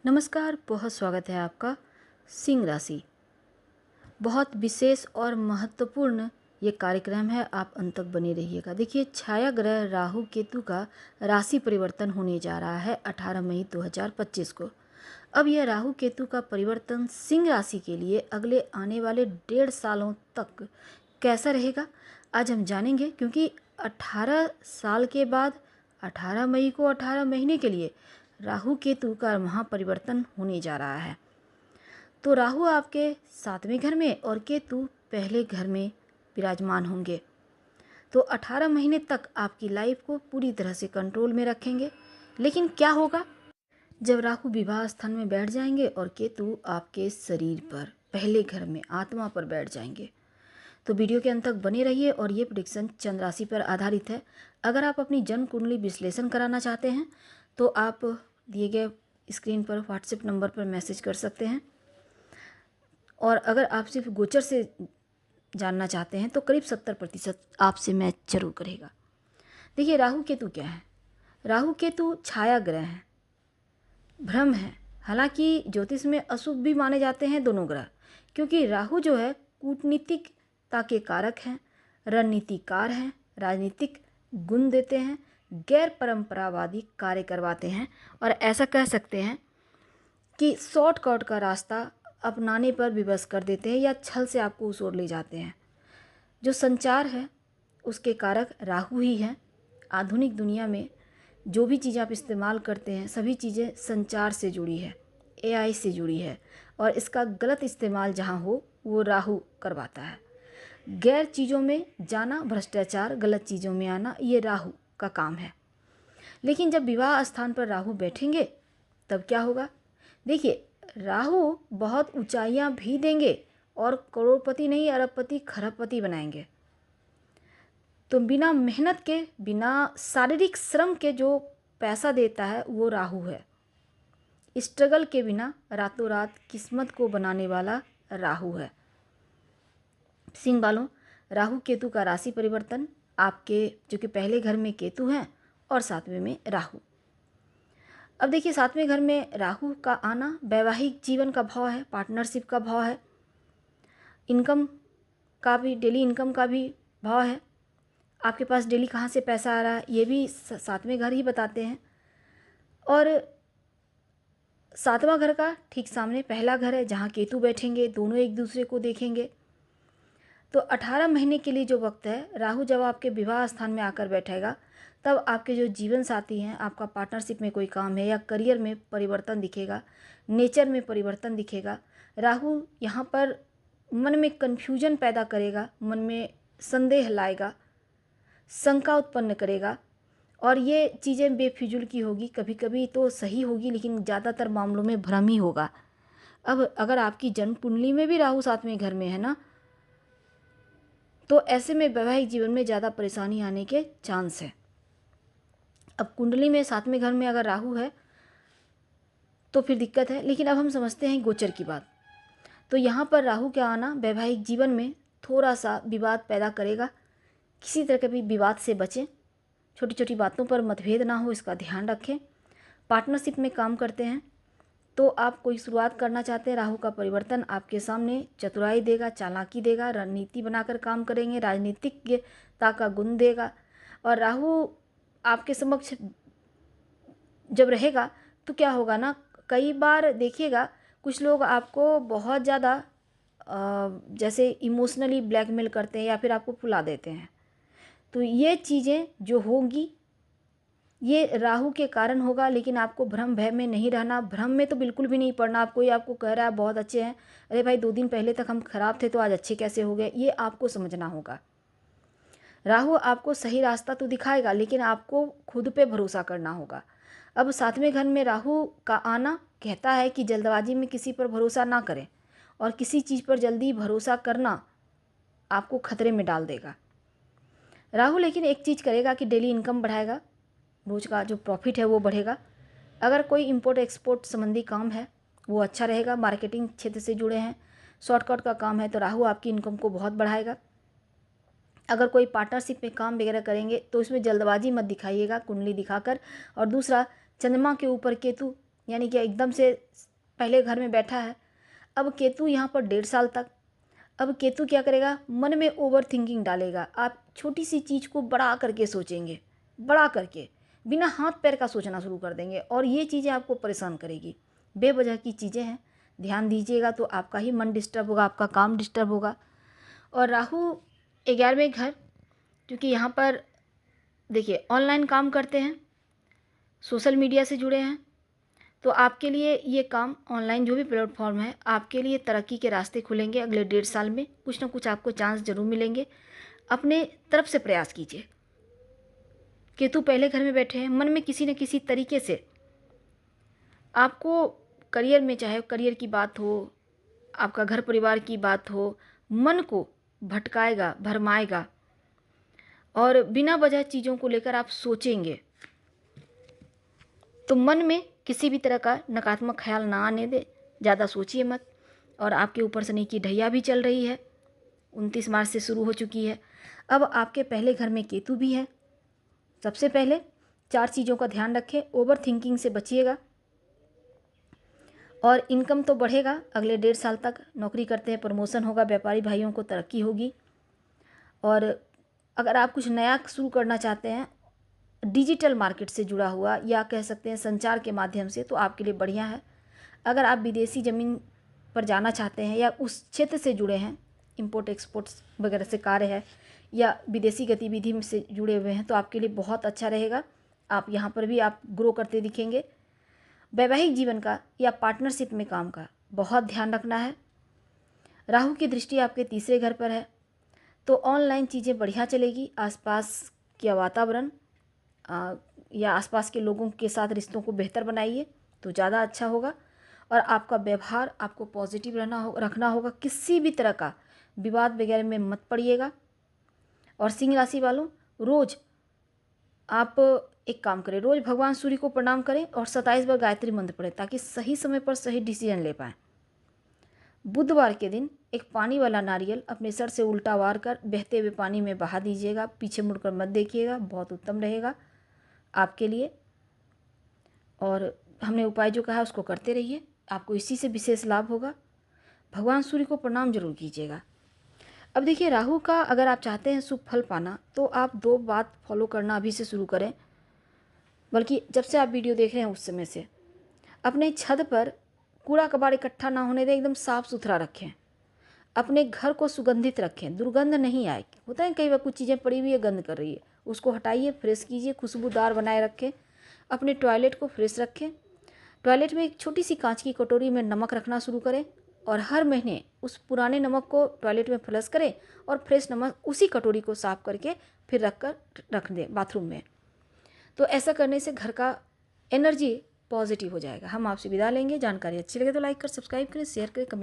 नमस्कार, बहुत स्वागत है आपका। सिंह राशि बहुत विशेष और महत्वपूर्ण ये कार्यक्रम है, आप अंत तक बने रहिएगा। देखिए, छाया ग्रह राहु केतु का राशि परिवर्तन होने जा रहा है 18 मई 2025 को। अब यह राहु केतु का परिवर्तन सिंह राशि के लिए अगले आने वाले 1.5 सालों तक कैसा रहेगा, आज हम जानेंगे। क्योंकि 18 साल के बाद 18 मई को 18 महीने के लिए राहु केतु का महापरिवर्तन होने जा रहा है। तो राहु आपके 7वें घर में और केतु पहले घर में विराजमान होंगे। तो 18 महीने तक आपकी लाइफ को पूरी तरह से कंट्रोल में रखेंगे। लेकिन क्या होगा जब राहु विवाह स्थान में बैठ जाएंगे और केतु आपके शरीर पर पहले घर में आत्मा पर बैठ जाएंगे। तो वीडियो के अंत तक बने रहिए। और ये प्रेडिक्शन चंद्र राशि पर आधारित है। अगर आप अपनी जन्म कुंडली विश्लेषण कराना चाहते हैं तो आप दिए गए स्क्रीन पर व्हाट्सएप नंबर पर मैसेज कर सकते हैं। और अगर आप सिर्फ गोचर से जानना चाहते हैं तो करीब 70% आपसे मैच जरूर करेगा। देखिए, राहु केतु क्या है। राहु केतु छाया ग्रह हैं, भ्रम है। हालांकि ज्योतिष में अशुभ भी माने जाते हैं दोनों ग्रह, क्योंकि राहु जो है कूटनीतिकता के कारक हैं, रणनीतिकार हैं, राजनीतिक गुण देते हैं, गैर परंपरावादी कार्य करवाते हैं। और ऐसा कह सकते हैं कि शॉर्टकट का रास्ता अपनाने पर विवश कर देते हैं या छल से आपको उस ओर ले जाते हैं। जो संचार है उसके कारक राहु ही हैं। आधुनिक दुनिया में जो भी चीज़ आप इस्तेमाल करते हैं सभी चीज़ें संचार से जुड़ी है, एआई से जुड़ी है। और इसका गलत इस्तेमाल जहाँ हो वो राहु करवाता है। गैर चीज़ों में जाना, भ्रष्टाचार, गलत चीज़ों में आना, ये राहु का काम है। लेकिन जब विवाह स्थान पर राहु बैठेंगे तब क्या होगा। देखिए, राहु बहुत ऊंचाइयां भी देंगे और करोड़पति नहीं, अरबपति, खरबपति बनाएंगे। तो बिना मेहनत के, बिना शारीरिक श्रम के जो पैसा देता है वो राहु है। स्ट्रगल के बिना रातों रात किस्मत को बनाने वाला राहु है। सिंह वालों, राहु केतु का राशि परिवर्तन आपके जो कि पहले घर में केतु हैं और 7वें में राहु। अब देखिए, 7वें घर में राहु का आना वैवाहिक जीवन का भाव है, पार्टनरशिप का भाव है, इनकम का भी, डेली इनकम का भी भाव है। आपके पास डेली कहाँ से पैसा आ रहा है ये भी 7वें घर ही बताते हैं। और 7वां घर का ठीक सामने पहला घर है जहाँ केतु बैठेंगे, दोनों एक दूसरे को देखेंगे। तो 18 महीने के लिए जो वक्त है, राहु जब आपके विवाह स्थान में आकर बैठेगा तब आपके जो जीवन साथी हैं, आपका पार्टनरशिप में कोई काम है या करियर में परिवर्तन दिखेगा, नेचर में परिवर्तन दिखेगा। राहु यहाँ पर मन में कन्फ्यूजन पैदा करेगा, मन में संदेह लाएगा, शंका उत्पन्न करेगा। और ये चीज़ें बेफिजूल की होगी, कभी कभी तो सही होगी लेकिन ज़्यादातर मामलों में भ्रम ही होगा। अब अगर आपकी जन्म कुंडली में भी राहु 7वें घर में है ना, तो ऐसे में वैवाहिक जीवन में ज़्यादा परेशानी आने के चांस है। अब कुंडली में 7वें घर में अगर राहु है तो फिर दिक्कत है। लेकिन अब हम समझते हैं गोचर की बात। तो यहाँ पर राहु का आना वैवाहिक जीवन में थोड़ा सा विवाद पैदा करेगा। किसी तरह के भी विवाद से बचें, छोटी छोटी बातों पर मतभेद ना हो, इसका ध्यान रखें। पार्टनरशिप में काम करते हैं तो आप कोई शुरुआत करना चाहते हैं, राहु का परिवर्तन आपके सामने चतुराई देगा, चालाकी देगा, रणनीति बनाकर काम करेंगे, राजनीतिज्ञता का गुण देगा। और राहु आपके समक्ष जब रहेगा तो क्या होगा ना, कई बार देखिएगा कुछ लोग आपको बहुत ज़्यादा जैसे इमोशनली ब्लैकमेल करते हैं या फिर आपको फुला देते हैं। तो ये चीज़ें जो होंगी ये राहु के कारण होगा। लेकिन आपको भ्रम भय में नहीं रहना, भ्रम में तो बिल्कुल भी नहीं पड़ना। आप कोई आपको कह रहा है बहुत अच्छे हैं, अरे भाई 2 दिन पहले तक हम खराब थे तो आज अच्छे कैसे हो गए, ये आपको समझना होगा। राहु आपको सही रास्ता तो दिखाएगा लेकिन आपको खुद पे भरोसा करना होगा। अब 7वें घर में राहु का आना कहता है कि जल्दबाजी में किसी पर भरोसा ना करें, और किसी चीज़ पर जल्दी भरोसा करना आपको खतरे में डाल देगा। राहु लेकिन एक चीज़ करेगा कि डेली इनकम बढ़ाएगा, रोज का जो प्रॉफिट है वो बढ़ेगा। अगर कोई इंपोर्ट एक्सपोर्ट संबंधी काम है वो अच्छा रहेगा, मार्केटिंग क्षेत्र से जुड़े हैं, शॉर्टकट का काम है तो राहु आपकी इनकम को बहुत बढ़ाएगा। अगर कोई पार्टनरशिप में काम वगैरह करेंगे तो इसमें जल्दबाजी मत दिखाइएगा कुंडली दिखाकर। और दूसरा, चंद्रमा के ऊपर केतु यानी कि एकदम से पहले घर में बैठा है, अब केतु यहाँ पर 1.5 साल तक। अब केतु क्या करेगा, मन में ओवर थिंकिंग डालेगा। आप छोटी सी चीज़ को बड़ा करके सोचेंगे, बड़ा करके बिना हाथ पैर का सोचना शुरू कर देंगे, और ये चीज़ें आपको परेशान करेगी। बेवजह की चीज़ें हैं, ध्यान दीजिएगा तो आपका ही मन डिस्टर्ब होगा, आपका काम डिस्टर्ब होगा। और राहु 11वें घर, क्योंकि यहाँ पर देखिए ऑनलाइन काम करते हैं, सोशल मीडिया से जुड़े हैं, तो आपके लिए ये काम ऑनलाइन जो भी प्लेटफॉर्म है, आपके लिए तरक्की के रास्ते खुलेंगे। अगले 1.5 साल में कुछ ना कुछ आपको चांस जरूर मिलेंगे। अपने तरफ से प्रयास कीजिए। केतु पहले घर में बैठे हैं, मन में किसी न किसी तरीके से आपको करियर में, चाहे करियर की बात हो, आपका घर परिवार की बात हो, मन को भटकाएगा, भरमाएगा, और बिना वजह चीज़ों को लेकर आप सोचेंगे। तो मन में किसी भी तरह का नकारात्मक ख्याल ना आने दे, ज़्यादा सोचिए मत। और आपके ऊपर शनि की ढैया भी चल रही है, 29 मार्च से शुरू हो चुकी है। अब आपके पहले घर में केतु भी है। सबसे पहले 4 चीज़ों का ध्यान रखें, ओवर थिंकिंग से बचिएगा, और इनकम तो बढ़ेगा अगले 1.5 साल तक। नौकरी करते हैं, प्रमोशन होगा, व्यापारी भाइयों को तरक्की होगी। और अगर आप कुछ नया शुरू करना चाहते हैं, डिजिटल मार्केट से जुड़ा हुआ, या कह सकते हैं संचार के माध्यम से, तो आपके लिए बढ़िया है। अगर आप विदेशी ज़मीन पर जाना चाहते हैं या उस क्षेत्र से जुड़े हैं, इंपोर्ट एक्सपोर्ट्स वगैरह से कार्य है, या विदेशी गतिविधि में से जुड़े हुए हैं, तो आपके लिए बहुत अच्छा रहेगा। आप यहाँ पर भी आप ग्रो करते दिखेंगे। वैवाहिक जीवन का या पार्टनरशिप में काम का बहुत ध्यान रखना है। राहु की दृष्टि आपके 3रे घर पर है, तो ऑनलाइन चीज़ें बढ़िया चलेगी। आसपास का वातावरण या आसपास के लोगों के साथ रिश्तों को बेहतर बनाइए तो ज़्यादा अच्छा होगा। और आपका व्यवहार आपको पॉजिटिव रखना होगा। किसी भी तरह का विवाद वगैरह में मत पड़िएगा। और सिंह राशि वालों, रोज़ आप एक काम करें, रोज़ भगवान सूर्य को प्रणाम करें और 27 बार गायत्री मंत्र पढ़ें, ताकि सही समय पर सही डिसीजन ले पाएँ। बुधवार के दिन एक पानी वाला नारियल अपने सर से उल्टा वार कर बहते हुए पानी में बहा दीजिएगा। पीछे मुड़कर मत देखिएगा, बहुत उत्तम रहेगा आपके लिए। और हमने उपाय जो कहा उसको करते रहिए, आपको इसी से विशेष लाभ होगा। भगवान सूर्य को प्रणाम जरूर कीजिएगा। अब देखिए, राहु का अगर आप चाहते हैं शुभ फल पाना, तो आप 2 बात फॉलो करना अभी से शुरू करें, बल्कि जब से आप वीडियो देख रहे हैं उस समय से। अपने छत पर कूड़ा कबाड़ इकट्ठा ना होने दें, एकदम साफ सुथरा रखें। अपने घर को सुगंधित रखें, दुर्गंध नहीं आए। होता है कई बार कुछ चीज़ें पड़ी हुई है, गंध कर रही है, उसको हटाइए, फ्रेश कीजिए, खुशबूदार बनाए रखें। अपने टॉयलेट को फ्रेश रखें। टॉयलेट में एक छोटी सी कांच की कटोरी में नमक रखना शुरू करें, और हर महीने उस पुराने नमक को टॉयलेट में फ्लश करें, और फ्रेश नमक उसी कटोरी को साफ करके फिर रख दें बाथरूम में। तो ऐसा करने से घर का एनर्जी पॉजिटिव हो जाएगा। हम आपसे विदा लेंगे। जानकारी अच्छी लगे तो लाइक कर, सब्सक्राइब करें, शेयर करें, कमेंट